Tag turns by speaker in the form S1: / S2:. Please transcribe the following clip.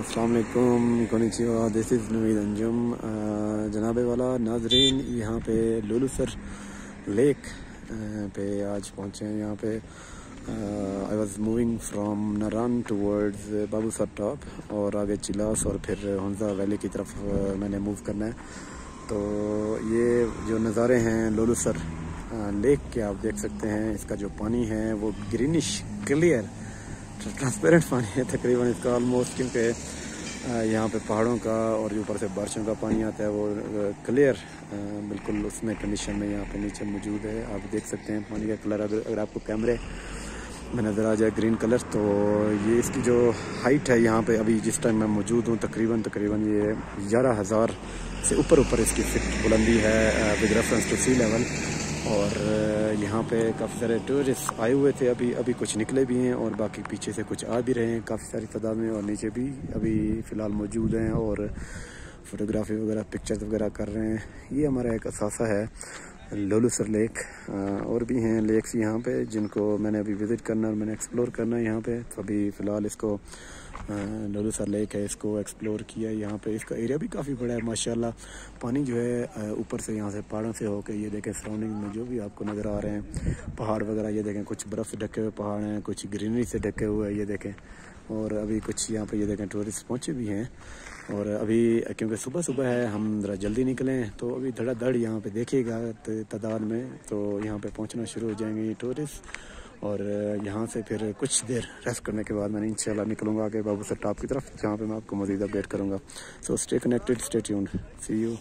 S1: अस्सलाम वालेकुम, konnichiwa, this is Naveed Anjum. जनाबे वाला नाजरीन, यहाँ पे लुलुसर लेक पे आज पहुँचे हैं। यहाँ पे I was moving from Naran towards Babusar top और आगे चिलास और फिर हंजा वैली की तरफ मैंने मूव करना है। तो ये जो नज़ारे हैं लुलुसर लेक के, आप देख सकते हैं। इसका जो पानी है वो ग्रीनिश क्लियर ट्रांसपेरेंट पानी है तकरीबन इसका ऑलमोस्ट, क्योंकि यहाँ पे पहाड़ों का और ऊपर से बारिशों का पानी आता है वो क्लियर बिल्कुल उसमें कंडीशन में यहाँ पे नीचे मौजूद है। आप देख सकते हैं पानी का कलर, अगर आपको कैमरे में नज़र आ जाए ग्रीन कलर। तो ये इसकी जो हाइट है यहाँ पे अभी जिस टाइम मैं मौजूद हूँ तकरीबन ये 11,000 से ऊपर इसकी फिट बुलंदी है with reference to sea level. और यहाँ पे काफ़ी सारे टूरिस्ट आए हुए थे, अभी कुछ निकले भी हैं और बाकी पीछे से कुछ आ भी रहे हैं काफ़ी सारी तादाद में, और नीचे भी अभी फ़िलहाल मौजूद हैं और फ़ोटोग्राफी वगैरह पिक्चर्स वगैरह कर रहे हैं। ये हमारा एक असासा है लुलुसर लेक। और भी हैं लेक्स यहाँ पे जिनको मैंने अभी विज़िट करना और मैंने एक्सप्लोर करना है यहाँ पे। तो अभी फ़िलहाल इसको लुलुसर लेक है, इसको एक्सप्लोर किया। यहाँ पे इसका एरिया भी काफ़ी बड़ा है माशाल्लाह। पानी जो है ऊपर से यहाँ से पहाड़ों से होकर ये देखें सराउंडिंग में जो भी आपको नज़र आ रहे हैं पहाड़ वगैरह, ये देखें कुछ बर्फ़ से ढके हुए पहाड़ हैं, कुछ ग्रीनरी से ढके हुए ये देखें। और अभी कुछ यहाँ पे ये देखें टूरिस्ट पहुँचे भी हैं। और अभी क्योंकि सुबह है हम ज़रा जल्दी निकले हैं तो अभी धड़ाधड़ यहाँ पे देखिएगा तादाद में, तो यहाँ पे पहुँचना शुरू हो जाएंगे ये टूरिस्ट। और यहाँ से फिर कुछ देर रेस्ट करने के बाद मैं इंशाल्लाह निकलूँगा आगे बाबूसर टॉप की तरफ, जहाँ पे मैं आपको मज़ीद अपडेट करूँगा। So stay connected, stay tuned, see you.